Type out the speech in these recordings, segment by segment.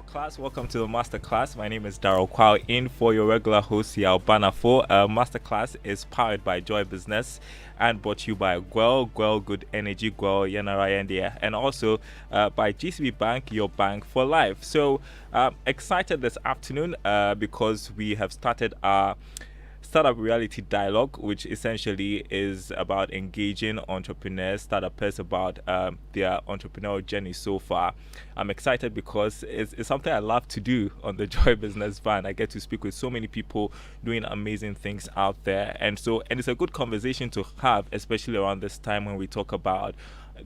Class. Welcome to the Masterclass. My name is Daryl Kwawu, in for your regular host, Yao Banafo. Masterclass is powered by Joy Business and brought to you by Gwell Good Energy, Gwell Yanara and also by GCB Bank, your bank for life. So excited this afternoon because we have started our Startup Reality Dialogue, which essentially is about engaging entrepreneurs, startups about their entrepreneurial journey so far. I'm excited because it's something I love to do on the Joy Business Van. I get to speak with so many people doing amazing things out there. And it's a good conversation to have, especially around this time when we talk about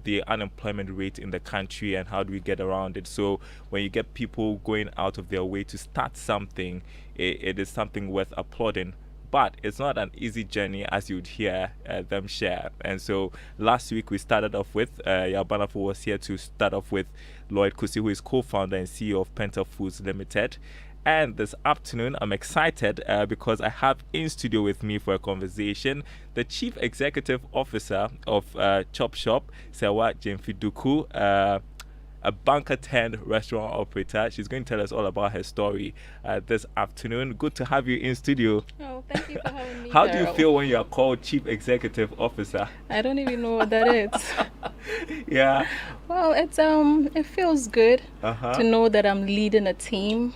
the unemployment rate in the country and how do we get around it. So when you get people going out of their way to start something, it is something worth applauding. But it's not an easy journey, as you'd hear them share. And so last week we started off with Yabanafo was here to start off with Lloyd Kusi, who is co-founder and CEO of Penta Foods Limited. And this afternoon, I'm excited because I have in studio with me for a conversation the Chief Executive Officer of Chop Shop, Sewa Jemfiduku, a banker turned restaurant operator. She's going to tell us all about her story this afternoon. Good to have you in studio. Oh, thank you for having me. How do you feel when you are called Chief Executive Officer? I don't even know what that is. Yeah. Well, it feels good to know that I'm leading a team.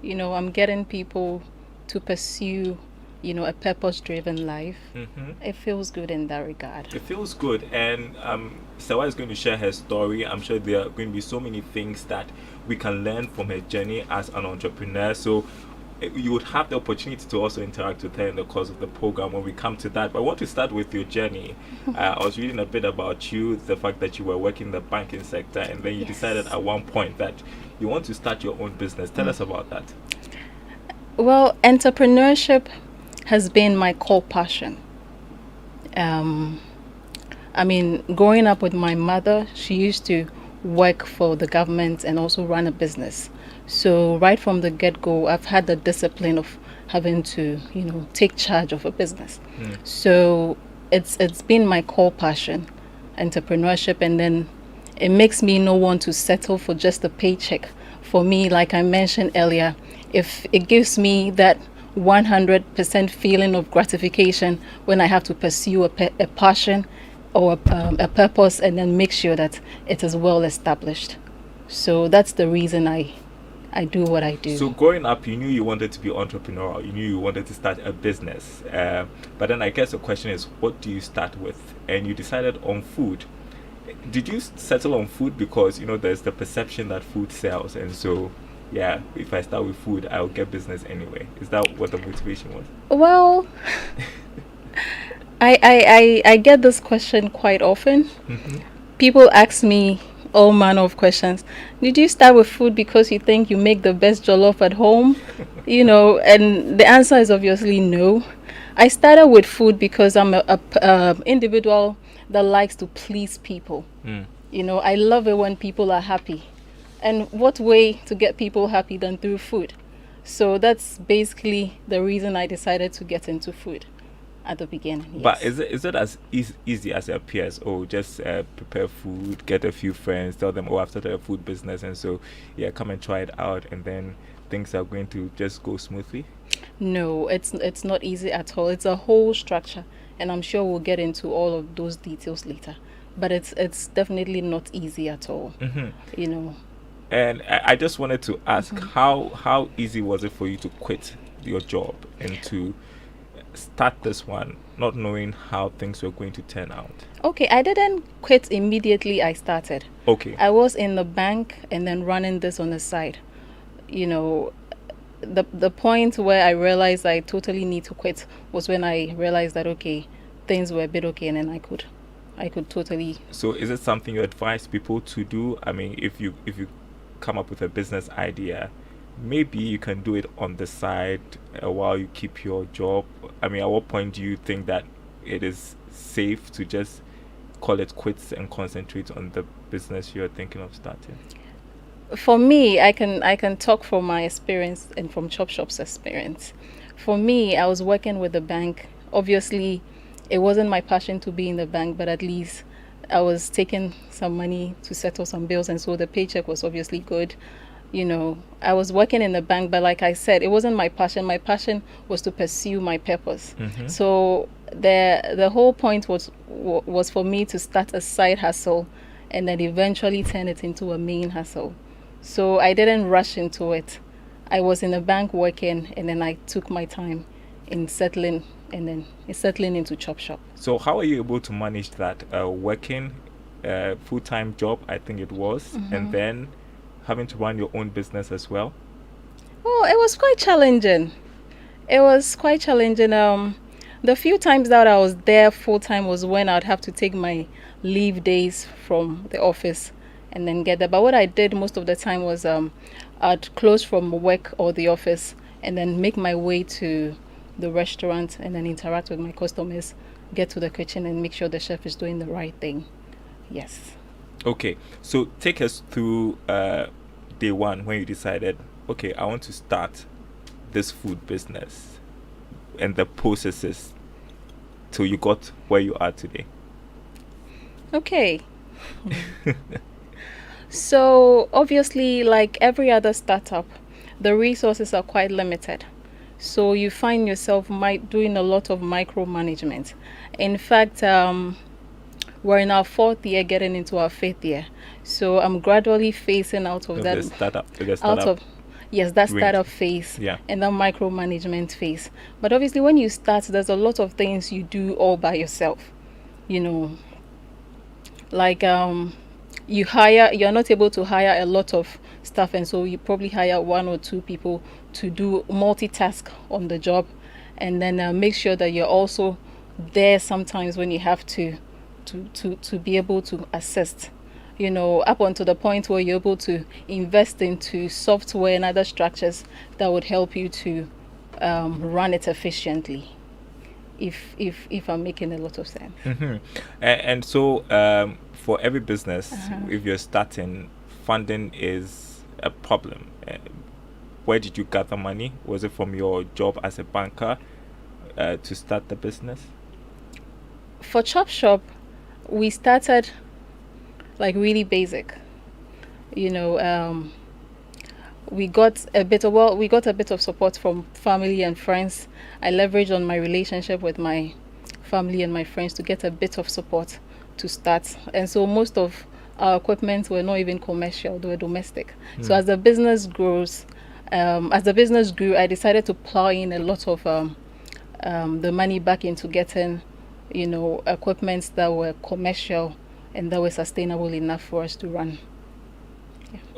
You know, I'm getting people to pursue, a purpose-driven life. It feels good in that regard. It feels good. And Sawa is going to share her story. I'm sure there are going to be so many things that we can learn from her journey as an entrepreneur. So you would have the opportunity to also interact with her in the course of the program when we come to that. But I want to start with your journey. I was reading a bit about you, the fact that you were working in the banking sector, and then you decided at one point that you want to start your own business. Tell us about that. Well, entrepreneurship has been my core passion. Growing up with my mother, she used to work for the government and also run a business. So right from the get-go, I've had the discipline of having to, take charge of a business. So it's been my core passion, entrepreneurship, and then it makes me not want to settle for just a paycheck. For me, like I mentioned earlier, if it gives me that 100% feeling of gratification when I have to pursue a passion or a purpose and then make sure that it is well established. So that's the reason I do what I do. So growing up, you knew you wanted to be entrepreneurial. You knew you wanted to start a business. But then I guess the question is, what do you start with? And you decided on food. Did you settle on food because, there's the perception that food sells, and so yeah, if I start with food, I'll get business anyway. Is that what the motivation was? Well, I get this question quite often. People ask me all manner of questions. Did you start with food because you think you make the best jollof at home? And the answer is obviously no. I started with food because I'm a individual that likes to please people. I love it when people are happy. And what way to get people happy than through food? So that's basically the reason I decided to get into food at the beginning. Yes. But is it as easy as it appears? Oh, just prepare food, get a few friends, tell them, I've started a food business, and so come and try it out, and then things are going to just go smoothly? No, it's not easy at all. It's a whole structure, and I'm sure we'll get into all of those details later. But it's definitely not easy at all. And I just wanted to ask, how easy was it for you to quit your job and to start this one, not knowing how things were going to turn out? Okay, I didn't quit immediately I started. Okay. I was in the bank and then running this on the side. The point where I realized I totally need to quit was when I realized that, okay, things were a bit okay, and then I could totally... So is it something you advise people to do? I mean, if you come up with a business idea, maybe you can do it on the side while you keep your job. I mean, at what point do you think that it is safe to just call it quits and concentrate on the business you're thinking of starting? For me, I can talk from my experience and from Chop Shop's experience. For me, I was working with the bank. Obviously, it wasn't my passion to be in the bank, but at least I was taking some money to settle some bills, and so the paycheck was obviously good. I was working in the bank, but like I said, it wasn't my passion. My passion was to pursue my purpose. So the whole point was for me to start a side hustle and then eventually turn it into a main hustle. So I didn't rush into it. I was in the bank working, and then I took my time in settling into Chop Shop. So how are you able to manage that working full-time job, I think it was, and then having to run your own business as well? Oh, it was quite challenging. The few times that I was there full-time was when I'd have to take my leave days from the office and then get there. But what I did most of the time was I'd close from work or the office and then make my way to the restaurant and then interact with my customers, get to the kitchen and make sure the chef is doing the right thing. Yes. Okay, so take us through day one when you decided, okay, I want to start this food business and the processes till you got where you are today. Okay. So obviously, like every other startup, the resources are quite limited. So you find yourself doing a lot of micromanagement. In fact, we're in our 4th year, getting into our 5th year. So I'm gradually phasing out of that. That startup phase, and that micromanagement phase. But obviously, when you start, there's a lot of things you do all by yourself. Like you're not able to hire a lot of staff, and so you probably hire 1 or 2 people to do multitask on the job, and then make sure that you're also there sometimes when you have to be able to assist, up until the point where you're able to invest into software and other structures that would help you to run it efficiently, if I'm making a lot of sense. And so for every business, if you're starting, funding is a problem. Where did you gather money? Was it from your job as a banker to start the business? For Chop Shop, we started like really basic. We got a bit of support from family and friends. I leveraged on my relationship with my family and my friends to get a bit of support to start. And so most of our equipment were not even commercial, they were domestic. So as the business grew, I decided to plow in a lot of the money back into getting equipment that were commercial and that were sustainable enough for us to run.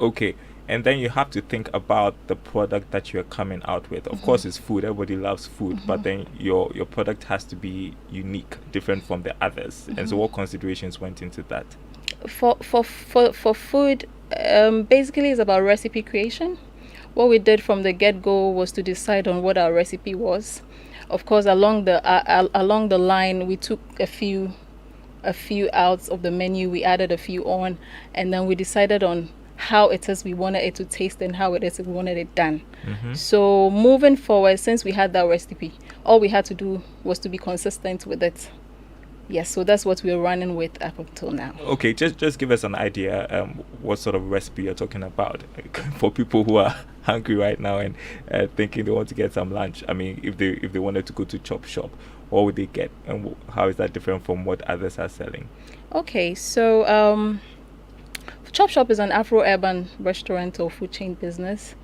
Okay, and then you have to think about the product that you're coming out with. Of course, it's food. Everybody loves food, but then your product has to be unique, different from the others. And so, what considerations went into that? For food, basically, it's about recipe creation. What we did from the get-go was to decide on what our recipe was. Of course, along the line, we took a few out of the menu, we added a few on, and then we decided on how it is we wanted it to taste and how it is we wanted it done. So moving forward, since we had that recipe, all we had to do was to be consistent with it. Yes, so that's what we're running with up until now. Okay, just give us an idea what sort of recipe you're talking about for people who are hungry right now and thinking they want to get some lunch. I mean, if they wanted to go to Chop Shop, what would they get, and how is that different from what others are selling? Okay, so Chop Shop is an Afro-urban restaurant or food chain business,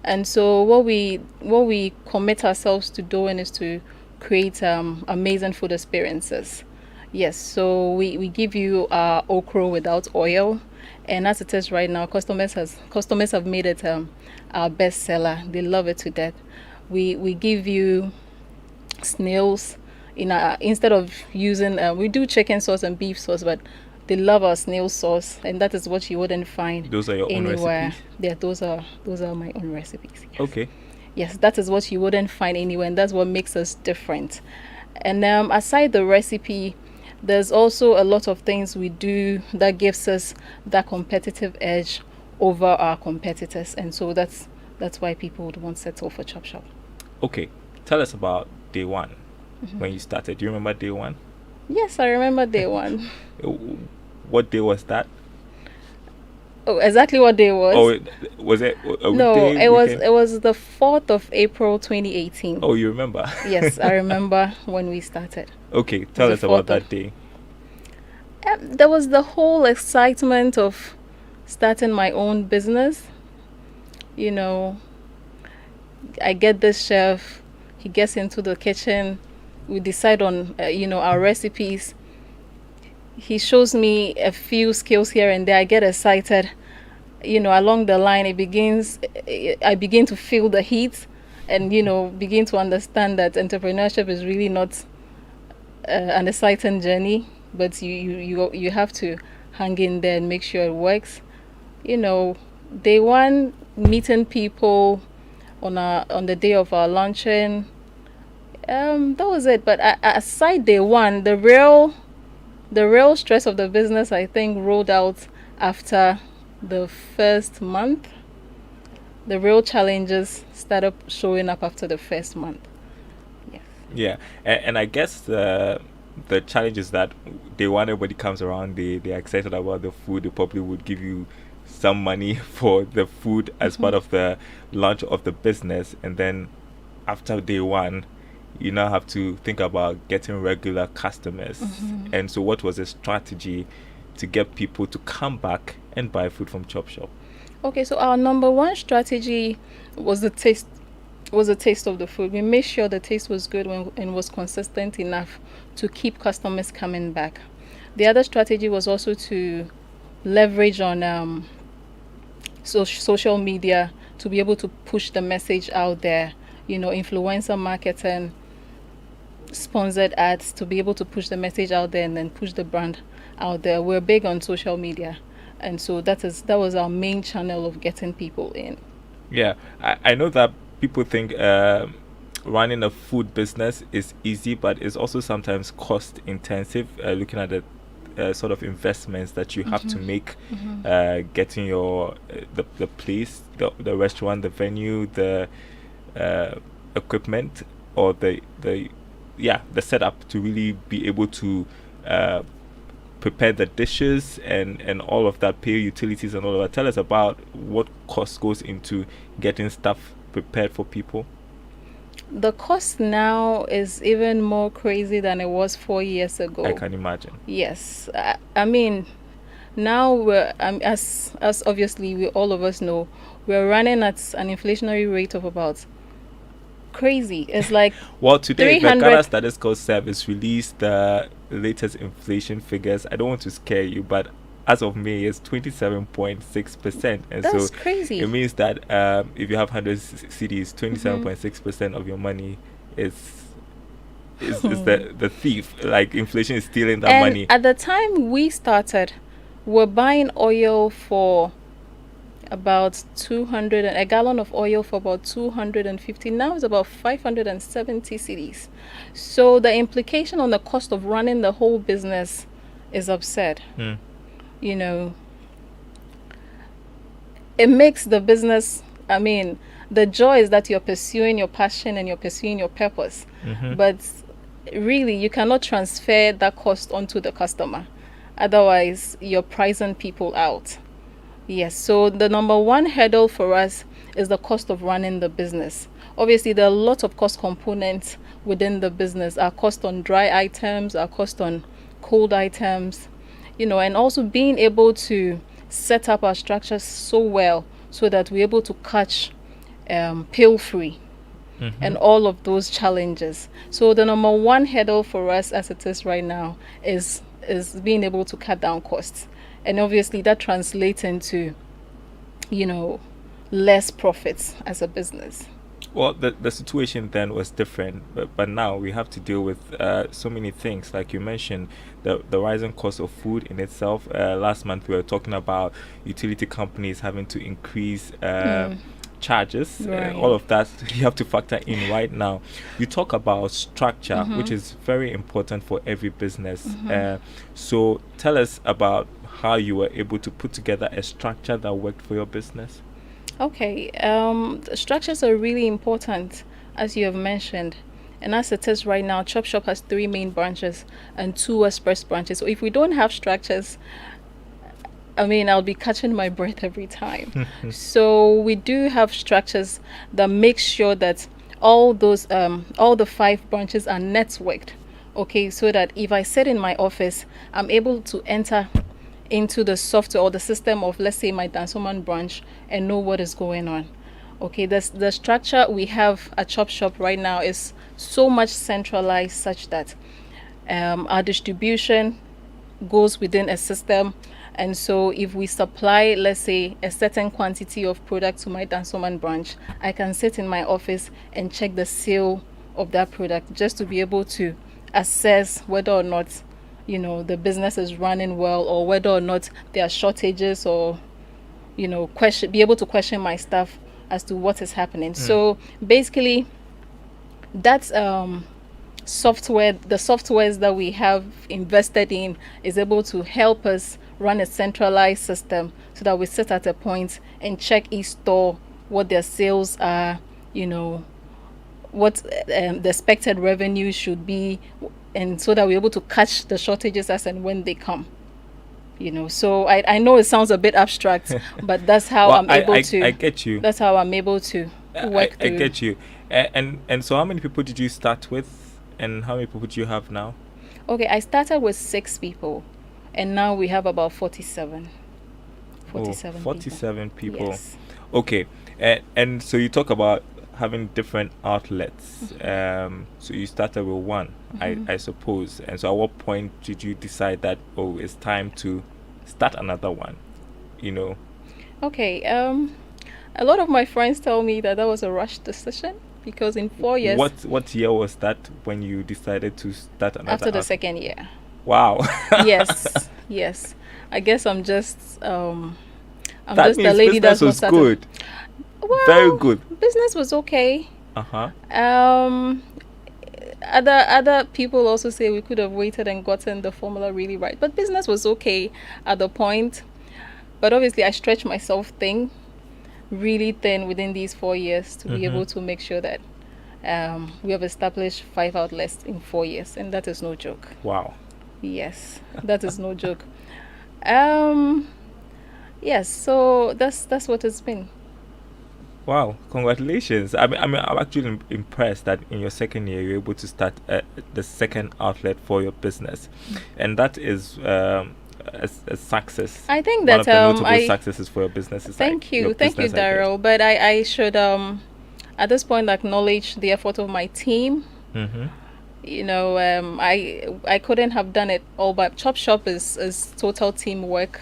and so what we commit ourselves to doing is to create amazing food experiences. Yes, so we give you okra without oil, and as it is right now, customers have made it our best seller. They love it to death. We give you snails instead of using we do chicken sauce and beef sauce, but they love our snail sauce, and that is what you wouldn't find those are your anywhere. Own recipes? Yeah, those are my own recipes. Yes. Okay. Yes, that is what you wouldn't find anywhere, and that's what makes us different. And aside the recipe, there's also a lot of things we do that gives us that competitive edge over our competitors, and so that's why people would want to settle for Chop Shop. Okay, tell us about day one when you started. Do you remember day one? Yes, I remember day one. What day was that? Oh, exactly what day was? Oh, was it a No, weekday, weekend? it was the 4th of April 2018. Oh, you remember? Yes, I remember when we started. Okay, It was tell the us about 4th of that day. There was the whole excitement of starting my own business. You know, I get this chef, he gets into the kitchen, we decide on our recipes. He shows me a few skills here and there. I get excited. Along the line, I begin to feel the heat, and begin to understand that entrepreneurship is really not an exciting journey, but you have to hang in there and make sure it works. Day one, meeting people on the day of our luncheon. That was it. But aside day one, the real stress of the business, I think, rolled out after the first month. The real challenges started showing up after the first month. Yes. Yeah, and I guess the challenge is that day one, everybody comes around, they're excited about the food. They probably would give you some money for the food as part of the launch of the business, and then after day one, you now have to think about getting regular customers. And so, what was a strategy to get people to come back and buy food from Chop Shop? Okay, so our number one strategy was the taste of the food. We made sure the taste was good and was consistent enough to keep customers coming back. The other strategy was also to leverage on social media to be able to push the message out there. Influencer marketing, sponsored ads, to be able to push the message out there and then push the brand out there. We're big on social media, and so that was our main channel of getting people in. Yeah, I know that people think running a food business is easy, but it's also sometimes cost intensive. Looking at the sort of investments that you have to make, getting your the place, the restaurant, the venue, the equipment, or the setup to really be able to prepare the dishes and all of that, pay utilities and all of that. Tell us about what cost goes into getting stuff prepared for people. The cost now is even more crazy than it was 4 years ago. I can imagine. Yes, I mean, now we're as obviously all of us know, we're running at an inflationary rate of about crazy. It's like well, today the 300 Ghana Statistical Service released the latest inflation figures. I don't want to scare you, but as of May, it's 27.6%, and That's so crazy. it means that if you have 100 CDs, 27.6% of your money is the thief. Like, inflation is stealing that And money. at the time we started, we're buying oil for about 200, a gallon of oil for about 250. Now it's about 570 cedis. So the implication on the cost of running the whole business is absurd. It makes the business, I mean, the joy is that you're pursuing your passion and you're pursuing your purpose. But really, you cannot transfer that cost onto the customer. Otherwise, you're pricing people out. Yes, so the number one hurdle for us is the cost of running the business. Obviously, there are lots of cost components within the business. Our cost on dry items, our cost on cold items, and also being able to set up our structures so well so that we're able to catch pill free and all of those challenges. So the number one hurdle for us as it is right now is being able to cut down costs. And obviously that translates into, less profits as a business. Well, the situation then was different, but now we have to deal with so many things. Like you mentioned, the rising cost of food in itself. Last month we were talking about utility companies having to increase charges. Right. All of that you have to factor in right now. You talk about structure, which is very important for every business. So tell us about how you were able to put together a structure that worked for your business. Okay, structures are really important, as you have mentioned. And as it is right now, Chop Shop has 3 main branches and 2 express branches. So if we don't have structures, I mean, I'll be catching my breath every time. So we do have structures that make sure that all the 5 branches are networked. Okay, so that if I sit in my office, I'm able to enter into the software or the system of, let's say, my Dansoman branch and know what is going on. Okay, the structure we have at Chop Shop right now is so much centralized, such that our distribution goes within a system. And so if we supply, let's say, a certain quantity of product to my Dansoman branch, I can sit in my office and check the sale of that product, just to be able to assess whether or not, the business is running well, or whether or not there are shortages, or, be able to question my staff as to what is happening. So basically, that's software. The softwares that we have invested in is able to help us run a centralized system, so that we sit at a point and check each store, what their sales are, what the expected revenue should be, and so that we're able to catch the shortages as and when they come. So I know it sounds a bit abstract, but that's how Well, I'm able to. I get you. That's how I'm able to work I through. get you. And so, how many people did you start with, and how many people do you have now? Okay, I started with 6 people, and now we have about 47. 47 people. 47 people. Yes. Okay, and so you talk about having different outlets. So you started with one, I suppose. And so, at what point did you decide that it's time to start another one? Okay. A lot of my friends tell me that was a rush decision, because in 4 years. What year was that when you decided to start another? After the second year. Wow. Yes. I guess I'm just I'm that just means a lady business that's not was started. good. Well, Very good. Business was okay. Uh-huh. Other people also say we could have waited and gotten the formula really right, but business was okay at the point. But obviously, I stretched myself really thin within these 4 years to be able to make sure that we have established 5 outlets in 4 years, and that is no joke. Wow. Yes, that is no joke. Yes, so that's what it's been. Wow, congratulations. I mean, I'm actually impressed that in your second year, you're able to start the second outlet for your business. And that is a success. I think One that of the notable successes for your business is thank you, your business idea. Daryl. But I should at this point acknowledge the effort of my team. I couldn't have done it all, but Chop Shop is total teamwork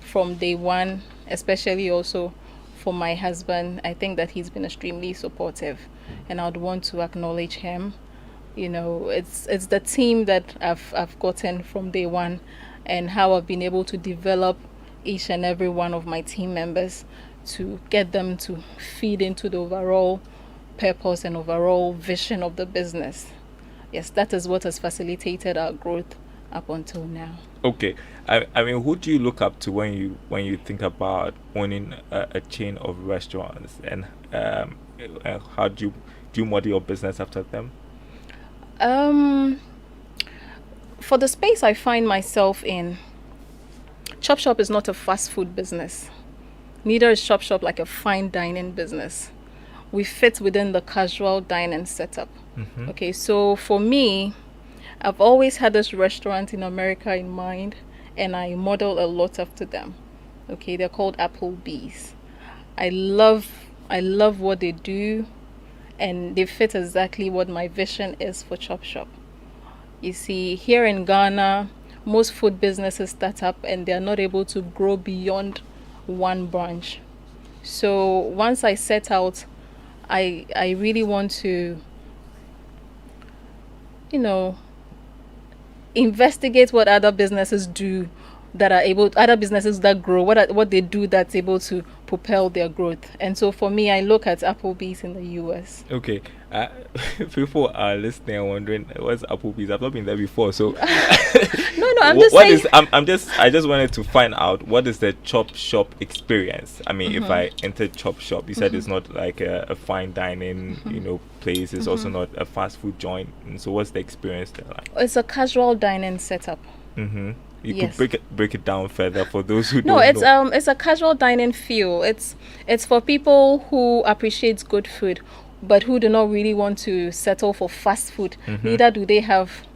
from day one, especially also for my husband. I think that he's been extremely supportive, and I'd want to acknowledge him. It's the team that I've gotten from day one, and how I've been able to develop each and every one of my team members to get them to feed into the overall purpose and overall vision of the business. Yes, that is what has facilitated our growth up until now. Okay, I mean, who do you look up to when you think about owning a chain of restaurants, and how do you model your business after them? For the space I find myself in, Chop Shop is not a fast food business. Neither is Chop Shop like a fine dining business. We fit within the casual dining setup. Okay, so for me, I've always had this restaurant in America in mind, and I model a lot after them. Okay, they're called Applebee's. I love what they do, and they fit exactly what my vision is for Chop Shop. You see, here in Ghana, most food businesses start up and they're not able to grow beyond one branch. So once I set out, I really want to, investigate what other businesses do other businesses that grow, what they do that's able to propel their growth. And so for me, I look at Applebee's in the US. Okay, people are listening and wondering what's Applebee's. I've not been there before, so no, I'm just saying. I just wanted to find out what is the Chop Shop experience. I mean, if I enter Chop Shop, you said it's not like a fine dining, place. It's also not a fast food joint. And so, what's the experience there like? It's a casual dining setup. You Yes. could break it down further for those who No, don't it's know. it's a casual dining feel. It's for people who appreciate good food, but who do not really want to settle for fast food. Neither do they have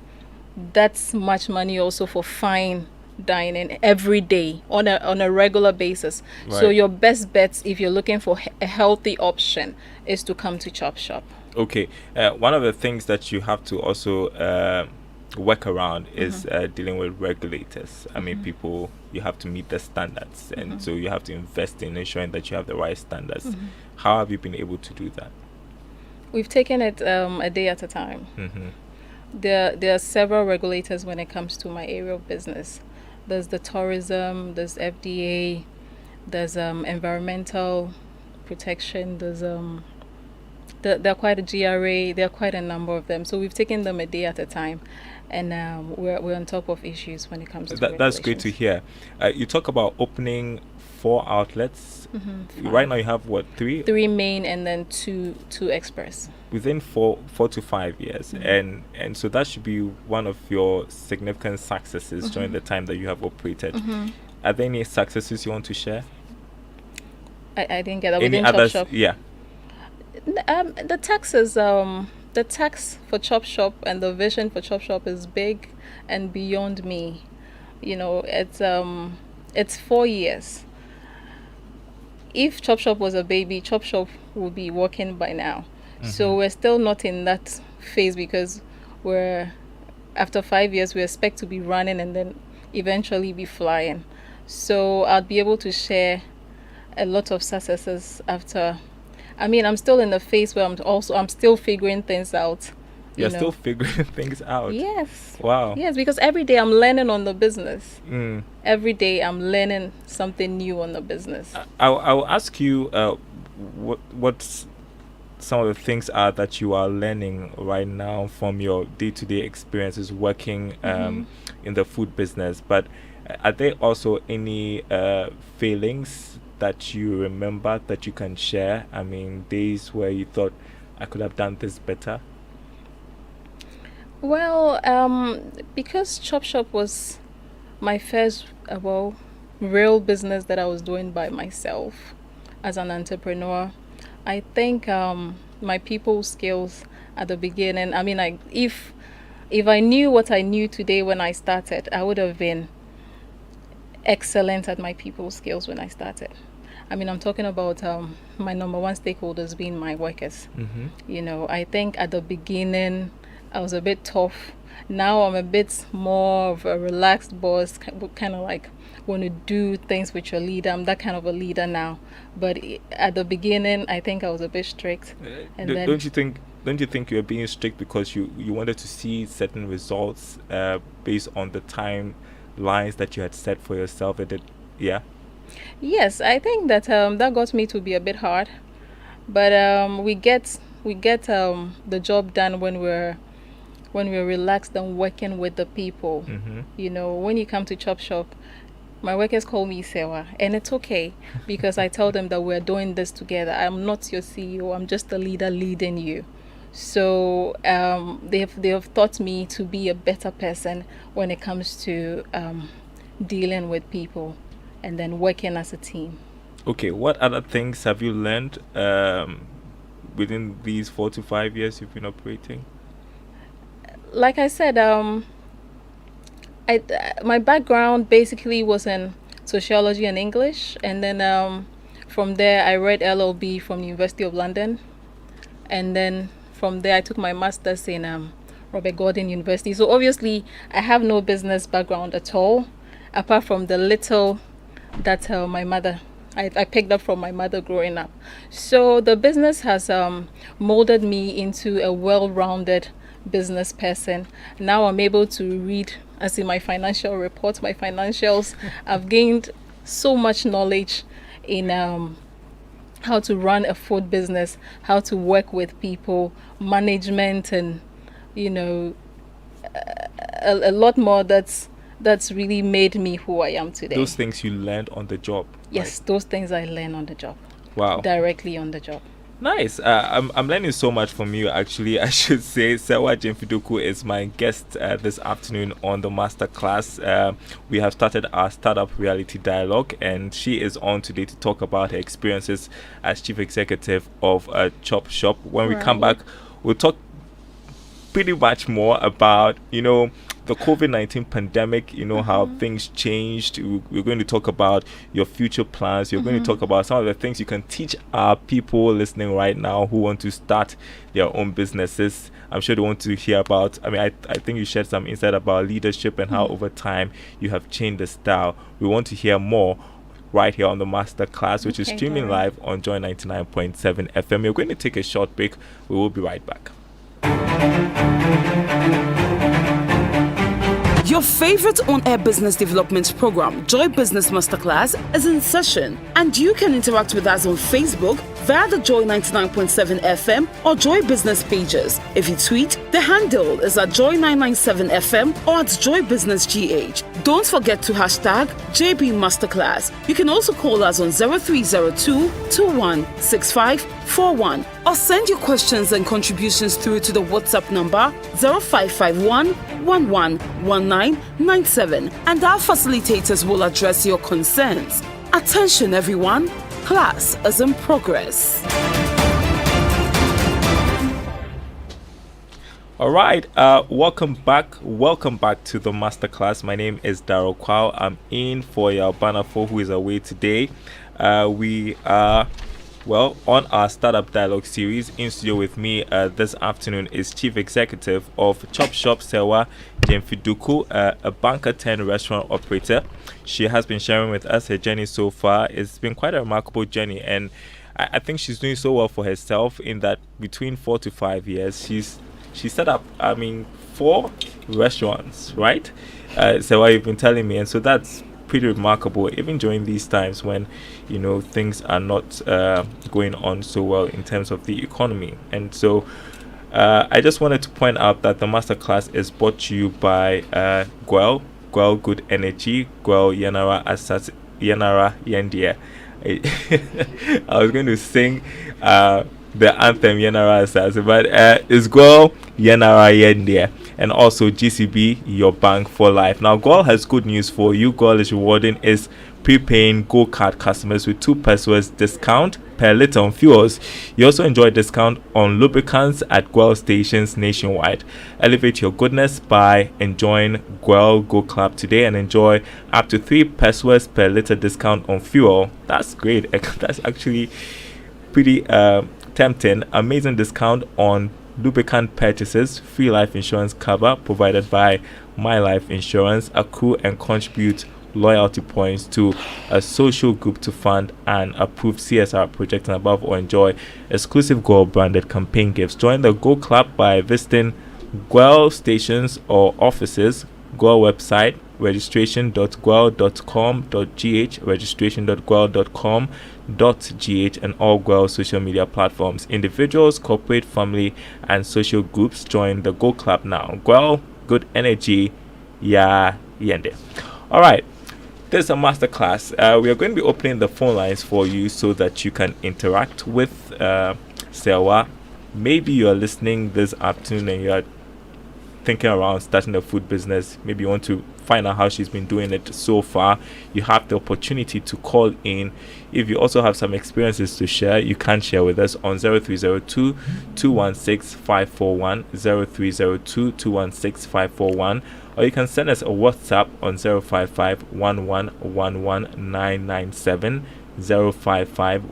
that much money also for fine dining every day on a regular basis. So Right. your best bet if you're looking for a healthy option is to come to Chop Shop. Okay. One of the things that you have to also work around is dealing with regulators. I mean, people, you have to meet the standards, and so you have to invest in ensuring that you have the right standards. How have you been able to do that? We've taken it a day at a time. There are several regulators when it comes to my area of business. There's the tourism, there's FDA, there's environmental protection, there's there are quite a GRA, there are quite a number of them. So we've taken them a day at a time, and we're on top of issues when it comes to That's great to regulations. hear. You talk about opening 4 outlets. Right now you have what, 3? 3 main and then two express. Within 4 to 5 years, and so that should be one of your significant successes during the time that you have operated. Are there any successes you want to share? I didn't get that. Any Within Chop others? Shop. Yeah. The taxes, the tax for Chop Shop and the vision for Chop Shop is big and beyond me. You know, it's 4 years. If Chop Shop was a baby, Chop Shop would be working by now. So we're still not in that phase because after 5 years we expect to be running and then eventually be flying. So I'll be able to share a lot of successes after. I mean, I'm still in the phase where I'm still figuring things out. You're you know. still figuring things out. Yes. Wow. Yes, because every day I'm learning on the business. Mm. Every day I'm learning something new on the business. I'll ask you what's some of the things are that you are learning right now from your day-to-day experiences working in the food business. But are there also any failings that you remember that you can share? I mean, days where you thought, I could have done this better? Well, because Chop Shop was my first, real business that I was doing by myself as an entrepreneur, I think my people skills at the beginning, I mean, if I knew what I knew today when I started, I would have been excellent at my people skills when I started. I mean, I'm talking about my number one stakeholders being my workers. You know, I think at the beginning, I was a bit tough. Now I'm a bit more of a relaxed boss, kind of like want to do things with your leader. I'm that kind of a leader now. But at the beginning, I think I was a bit strict. And then, don't you think you were being strict because you wanted to see certain results based on the timelines that you had set for yourself? Yeah. Yes, I think that that got me to be a bit hard. But we get the job done when we're relaxed and working with the people. You know, when you come to Chop Shop, my workers call me Sewa, and it's okay because I tell them that we're doing this together. I'm not your CEO. I'm just the leader leading you. So they have taught me to be a better person when it comes to dealing with people and then working as a team. Okay, what other things have you learned within these 4 to 5 years you've been operating? Like I said, my background basically was in sociology and English, and then from there I read LLB from the University of London, and then from there I took my master's in Robert Gordon University. So obviously I have no business background at all, apart from the little that my mother I picked up from my mother growing up. So the business has molded me into a well-rounded business person. Now I'm able to read, as in my financial reports, my financials. I've gained so much knowledge in how to run a food business, how to work with people, management, and you know, a lot more that's really made me who I am today. Those things you learned on the job. Yes, right? Those things I learned on the job. Wow. Directly on the job. Nice. I'm learning so much from you, actually. I should say, Sewa Jemfiduku is my guest this afternoon on the masterclass. We have started our startup reality dialogue, and she is on today to talk about her experiences as chief executive of Chop Shop. When we come back, we'll talk pretty much more about, the COVID-19 pandemic, how things changed. We're going to talk about your future plans. You're going to talk about some of the things you can teach our people listening right now who want to start their own businesses. I'm sure they want to hear about, I think you shared some insight about leadership and how over time you have changed the style. We want to hear more right here on the Masterclass, which is streaming live on Joy 99.7 FM. We're going to take a short break. We will be right back. Your favorite on-air business development program, Joy Business Masterclass, is in session, and you can interact with us on Facebook via the Joy 99.7 FM or Joy Business pages. If you tweet, the handle is at Joy 997 FM or at Joy Business GH. Don't forget to hashtag JB Masterclass. You can also call us on 0302 216541 or send your questions and contributions through to the WhatsApp number 0551 111997, and our facilitators will address your concerns. Attention everyone, class is in progress. All right, welcome back to the masterclass. My name is Daryl Kwawu. I'm in for Banafo, who is away today. We are on our Startup Dialogue series. In studio with me this afternoon is Chief Executive of Chop Shop, Sewa Jemfiduku, a banker turned restaurant operator. She has been sharing with us her journey so far. It's been quite a remarkable journey, and I think she's doing so well for herself in that between 4 to 5 years, she set up, 4 restaurants, right? Sewa, you've been telling me, and so that's pretty remarkable, even during these times when things are not going on so well in terms of the economy. And so I just wanted to point out that the masterclass is brought to you by Gwel Good Energy, Gwel Yanara Asas Yanara Yendia. I was going to sing the anthem Yanara Asas, but it's Gwel Yanara Yendia. And also GCB, your bank for life. Now, Gwel has good news for you. Gwel is rewarding its prepaying Go Card customers with 2 pesos discount per liter on fuels. You also enjoy discount on lubricants at Gwel stations nationwide. Elevate your goodness by enjoying Gwel Go Club today and enjoy up to 3 pesos per liter discount on fuel. That's great. That's actually pretty tempting. Amazing discount on lubricant purchases, free life insurance cover provided by My Life Insurance, accrue and contribute loyalty points to a social group to fund an approved CSR project, and above all, enjoy exclusive Gwel branded campaign gifts. Join the Go Club by visiting Gwel stations or offices, Gwel website, registration.gwel.com.gh, registration.gwel.com.gh, and all Gwel social media platforms. Individuals, corporate, family, and social groups join the Go Club now. Gwel Good Energy, ya yende. All right, this is a masterclass. We are going to be opening the phone lines for you so that you can interact with Sewa. Maybe you are listening this afternoon and you are thinking around starting a food business. Maybe you want to find out how she's been doing it so far. You have the opportunity to call in. If you also have some experiences to share, you can share with us on 0302 216 541, 0302 216 541, or you can send us a WhatsApp on 055 1111997, 055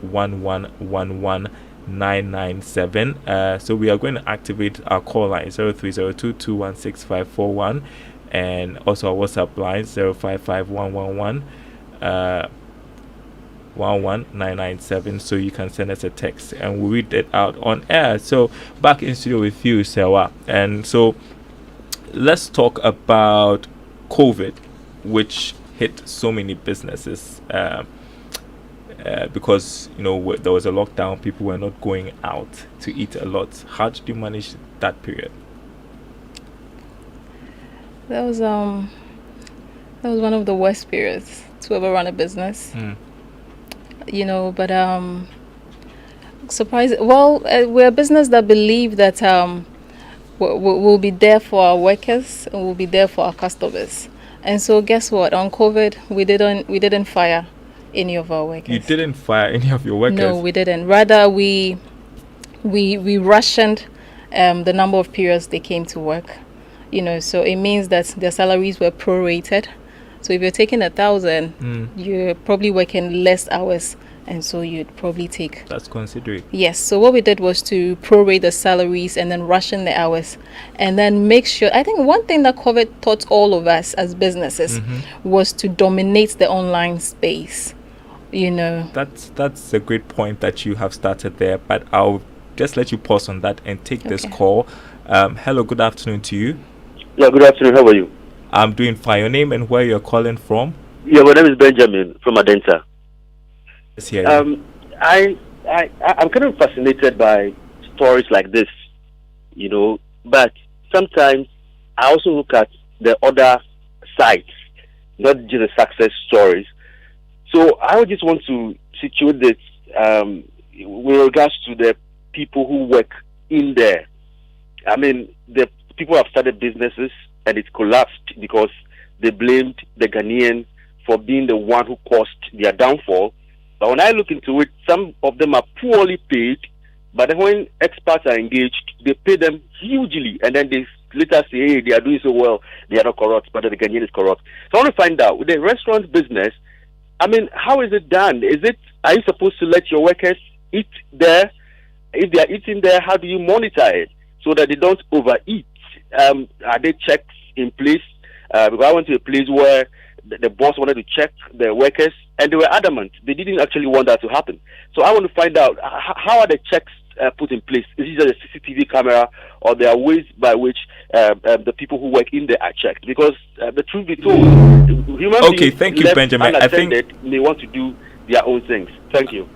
997. So we are going to activate our call line 0302 216 541, and also our WhatsApp line 055 11997, so you can send us a text and we'll read it out on air. So back in studio with you, Sewa, and so let's talk about COVID, which hit so many businesses because there was a lockdown. People were not going out to eat a lot. How did you manage that period? That was one of the worst periods to ever run a business. But Surprise. Well, we're a business that believe that we'll be there for our workers and we'll be there for our customers. And so, guess what? On COVID, we didn't fire any of our workers. You didn't fire any of your workers? No, we didn't. Rather, we rationed the number of periods they came to work. So it means that their salaries were prorated. So if you're taking 1,000, you're probably working less hours, and so you'd probably take. That's considerate. Yes. So what we did was to prorate the salaries and then ration the hours, and then make sure. I think one thing that COVID taught all of us as businesses was to dominate the online space. That's a great point that you have started there, but I'll just let you pause on that and take this call. Hello, good afternoon to you. Yeah, good afternoon. How are you? I'm doing fine. Your name and where you're calling from? Yeah, my name is Benjamin from Adenta. Yes, here. I'm kind of fascinated by stories like this, but sometimes I also look at the other sides, not just the success stories. So I would just want to situate this with regards to the people who work in there. I mean, the people have started businesses and it collapsed because they blamed the Ghanaian for being the one who caused their downfall. But when I look into it, some of them are poorly paid, but then when experts are engaged, they pay them hugely, and then they later say, hey, they are doing so well, they are not corrupt, but the Ghanaian is corrupt. So I want to find out, with the restaurant business, I mean, how is it done? Are you supposed to let your workers eat there? If they are eating there, how do you monitor it so that they don't overeat? Are there checks in place? Because I went to a place where the boss wanted to check the workers, and they were adamant. They didn't actually want that to happen. So I want to find out, how are the checks put in place? Is it just a CCTV camera, or there are ways by which the people who work in there are checked? Because the truth be told, human beings thank you, Benjamin. I think they want to do their own things. Thank you.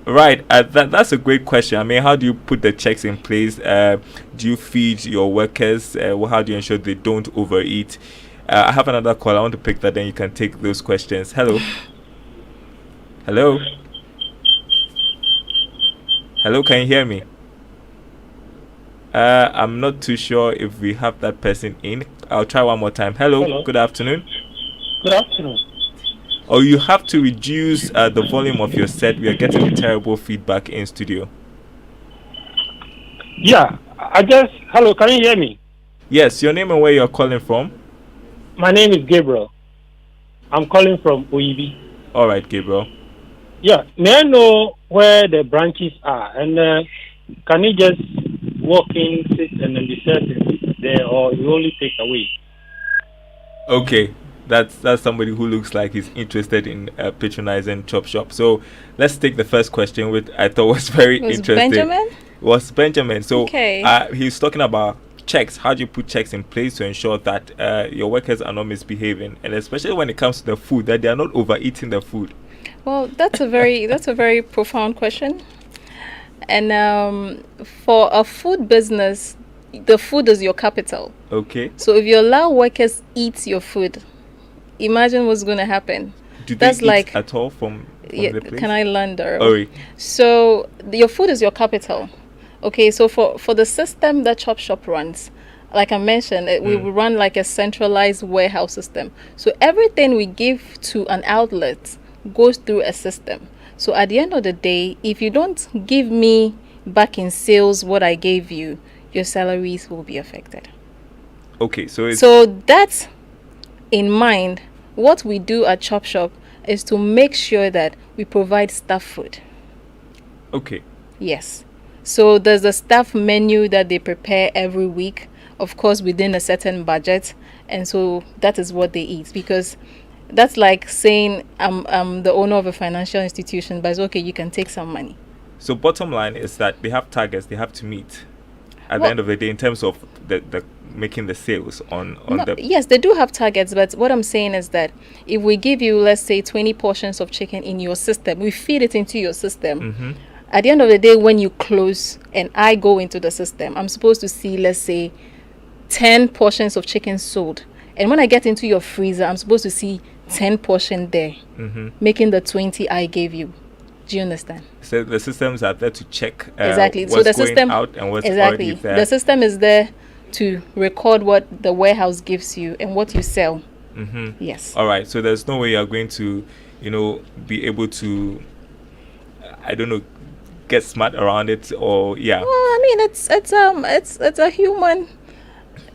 Right, that's a great question. I mean, how do you put the checks in place? Do you feed your workers? How do you ensure they don't overeat? I have another call. I want to pick that, then you can take those questions. Hello. Hello. Hello, can you hear me? I'm not too sure if we have that person in. I'll try one more time. Hello. Good afternoon. Good afternoon. Oh, you have to reduce the volume of your set. We are getting terrible feedback in studio. Yeah, hello, can you hear me? Yes, your name and where you're calling from? My name is Gabriel. I'm calling from Oibi. All right, Gabriel. Yeah, may I know where the branches are? And can you just walk in, sit, and then be certain there, or you only take away? Okay. That's somebody who looks like he's interested in patronizing Chop Shop. So let's take the first question, which I thought was very interesting. Benjamin? Was Benjamin. So okay. He's talking about checks. How do you put checks in place to ensure that your workers are not misbehaving, and especially when it comes to the food, that they are not overeating the food? Well, that's a very profound question. And for a food business, the food is your capital. Okay. So if you allow workers eat your food, imagine what's going to happen. Do they eat at all from the place? Can I learn, Daryl? Oh, oui. So your food is your capital. Okay, so for the system that Chop Shop runs, like I mentioned, we run like a centralized warehouse system. So everything we give to an outlet goes through a system. So at the end of the day, if you don't give me back in sales what I gave you, your salaries will be affected. Okay, so that's in mind. What we do at Chop Shop is to make sure that we provide staff food. Okay. Yes. So there's a staff menu that they prepare every week, of course within a certain budget, and so that is what they eat. Because that's like saying I'm the owner of a financial institution, but it's okay, you can take some money. So bottom line is that they have targets they have to meet at the end of the day in terms of the making the sales on the... Yes, they do have targets, but what I'm saying is that if we give you, let's say, 20 portions of chicken in your system, we feed it into your system. At the end of the day, when you close and I go into the system, I'm supposed to see, let's say, 10 portions of chicken sold. And when I get into your freezer, I'm supposed to see 10 portions there, making the 20 I gave you. Do you understand? So the systems are there to check Exactly. what's So the going system out and what's exactly. already there. The system is there to record what the warehouse gives you and what you sell. Yes. All right. So there's no way you're going to, be able to, I don't know, get smart around it, or yeah. Well, I mean, it's a human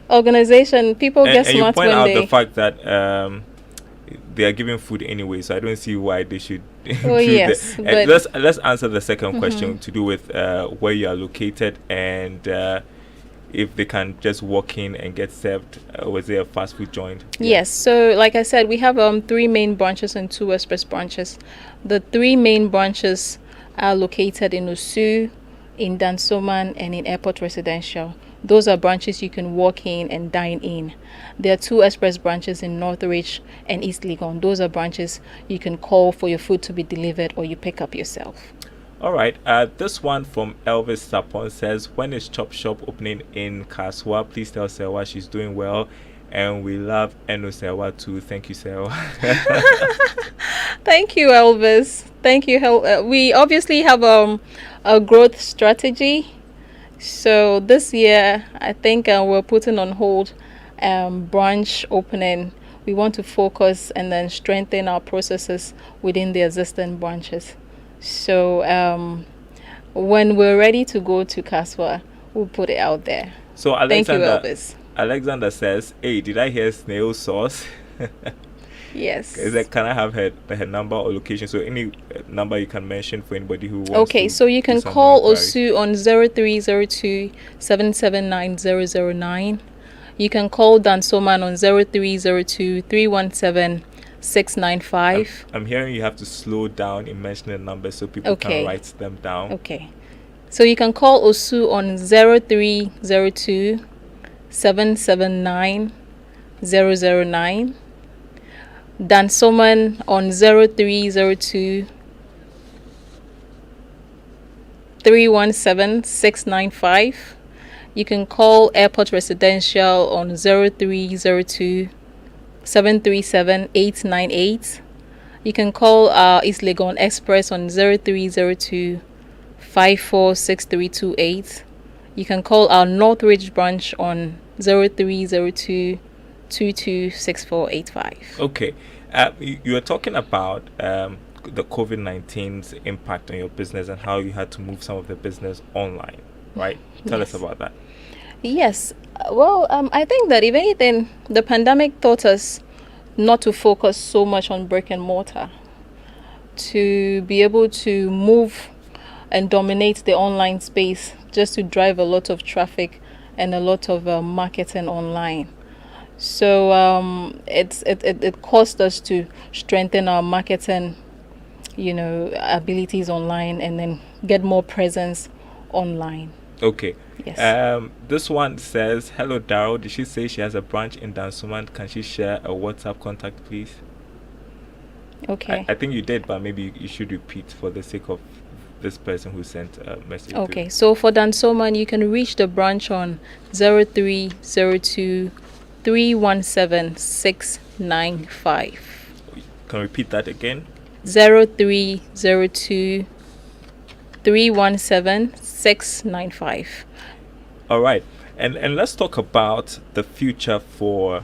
organization. People get And you smart point when out they. the fact that they are giving food anyway, so I don't see why they should. Oh yes, but Let's answer the second question to do with where you are located and if they can just walk in and get served. Was there a fast food joint? yes. So like I said, we have 3 main branches and 2 express branches. The 3 main branches are located in Osu, in Dansoman, and in Airport Residential. Those are branches you can walk in and dine in. There are 2 express branches in Northridge and East Legon. Those are branches you can call for your food to be delivered or you pick up yourself. All right. This one from Elvis Sapon says, when is Chop Shop opening in Kaswa? Please tell Sewa she's doing well. And we love Eno Sewa too. Thank you, Sewa. Thank you, Elvis. Thank you. We obviously have a growth strategy. So this year, I think we're putting on hold branch opening. We want to focus and then strengthen our processes within the existing branches. So when we're ready to go to Kaswa, we'll put it out there. So Thank you, Elvis. Alexander says, hey, did I hear snail sauce? Yes. Can I have her number or location? So any number you can mention for anybody who wants Okay, so you can call Osu on 0302 779 009. You can call Dansoman on 0302 317 695. I'm hearing you have to slow down in mentioning the numbers so people can write them down. Okay. So you can call Osu on 0302 779 009. Dansoman on 0302 317 695. You can call Airport Residential on 0302 737 898. You can call East Legon Express on 0302 546328. You can call our Northridge branch on 0302 226485. Okay. You were talking about the COVID-19's impact on your business and how you had to move some of the business online, right? Tell us about that. Yes. Well, I think that if anything, the pandemic taught us not to focus so much on brick and mortar, to be able to move and dominate the online space just to drive a lot of traffic and a lot of marketing online. So it caused us to strengthen our marketing, abilities online and then get more presence online. Okay. Yes. This one says, hello Daryl, did she say she has a branch in Dansoman? Can she share a WhatsApp contact, please? Okay. I think you did, but maybe you should repeat for the sake of this person who sent a message. Okay, so for Dansoman, you can reach the branch on 0302 317 695. Can you repeat that again? 0302 317 695. All right, and let's talk about the future for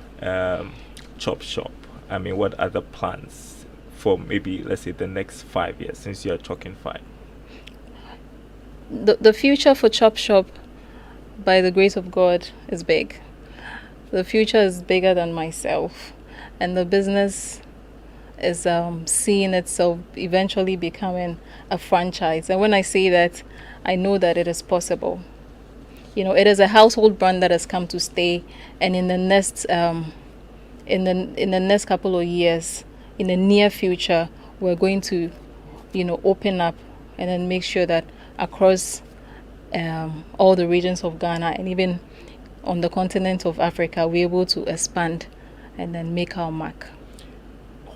Chop Shop. I mean, what are the plans for maybe, let's say, the next 5 years, since you are talking 5? The future for Chop Shop, by the grace of God, is big. The future is bigger than myself, and the business is seeing itself eventually becoming a franchise. And when I say that, I know that it is possible. It is a household brand that has come to stay, and in the next in the next couple of years, in the near future, we're going to open up and then make sure that across all the regions of Ghana and even on the continent of Africa, we're able to expand and then make our mark.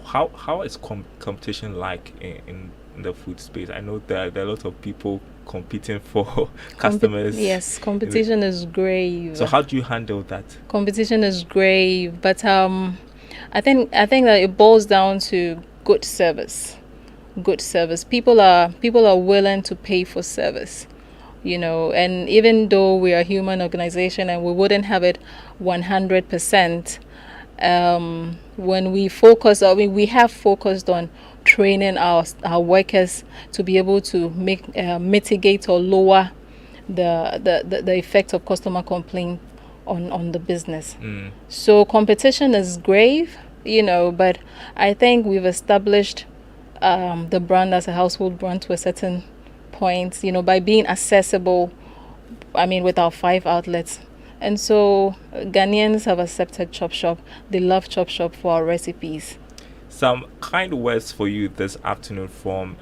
How is competition like in the food space? I know there are a lot of people competing for customers. Yes, competition is grave. So how do you handle that? Competition is grave, but I think that it boils down to good service. good service. People are willing to pay for service, and even though we are a human organization and we wouldn't have it 100%, when we focus, we have focused on training our workers to be able to mitigate or lower the effect of customer complaint on the business. So competition is grave, but I think we've established the brand as a household brand to a certain point, by being accessible, with our 5 outlets. And so Ghanaians have accepted Chop Shop. They love Chop Shop for our recipes. Some kind words for you this afternoon from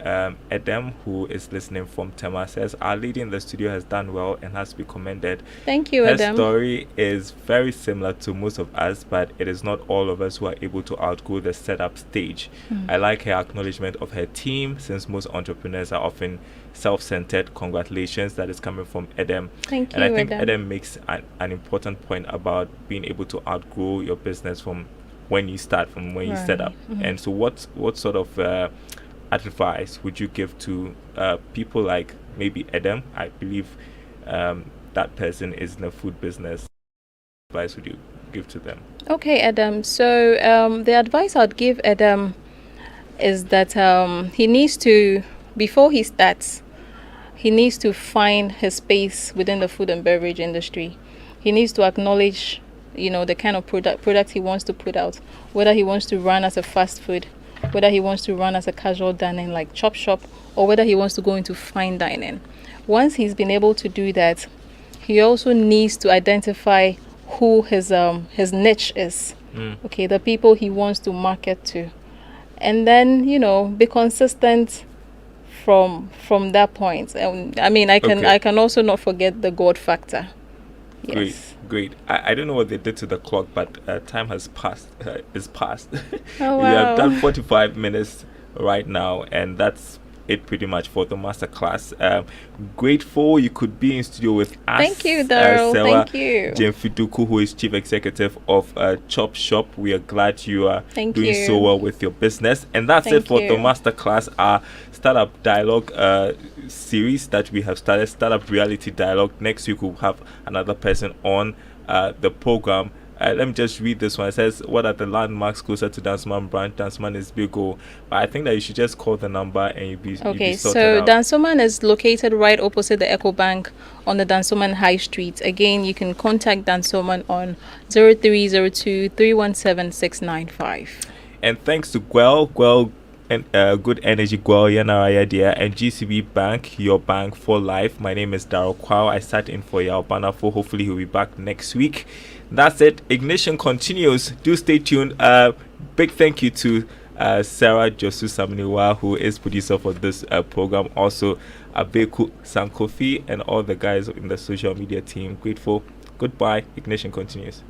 Edem, who is listening from Tema. Says, our lady in the studio has done well and has to be commended. Thank you, Edem. Her story is very similar to most of us, but it is not all of us who are able to outgrow the setup stage. I like her acknowledgement of her team, since most entrepreneurs are often self-centered. Congratulations, that is coming from Edem. Thank you, and I think Edem. Edem makes an important point about being able to outgrow your business from when you start, from when you set up. And so what sort of advice would you give to people like maybe Edem? I believe that person is in the food business. What advice would you give to them? Okay, Edem. So the advice I'd give Edem is that he needs to, before he starts, he needs to find his space within the food and beverage industry. He needs to acknowledge the kind of product he wants to put out, whether he wants to run as a fast food, whether he wants to run as a casual dining like Chop Shop, or whether he wants to go into fine dining. Once he's been able to do that, he also needs to identify who his niche is. Okay, the people he wants to market to, and then be consistent from that point. I can also not forget the God factor. Yes. Great. I don't know what they did to the clock, but time has passed. Is past. Oh, wow. We have done 45 minutes right now, and that's it pretty much for the masterclass. Grateful you could be in studio with us. Thank you, Daryl. Thank you. Jane Fiduku, who is Chief Executive of Chop Shop. We are glad you are doing so well with your business. And that's it for the masterclass, our startup dialogue series that we have started, startup reality dialogue. Next week we'll have another person on the program. Let me just read this one. It says, what are the landmarks closer to Dansoman branch? Dansoman is Bigo. But I think that you should just call the number and you'll be sorted out. Dansoman is located right opposite the Eco Bank on the Dansoman High Street. Again, you can contact Dansoman on 0302 317 695. And thanks to Gwel and Good Energy Gwel Yanaraya Dia and GCB Bank, your bank for life. My name is Daryl Kwawu. I sat in for Yalbana for. Hopefully he'll be back next week. That's it. Ignition continues. Do stay tuned. Big thank you to Sarah Josu Samniwa, who is producer for this program. Also, Abeku Sankofi and all the guys in the social media team. Grateful. Goodbye. Ignition continues.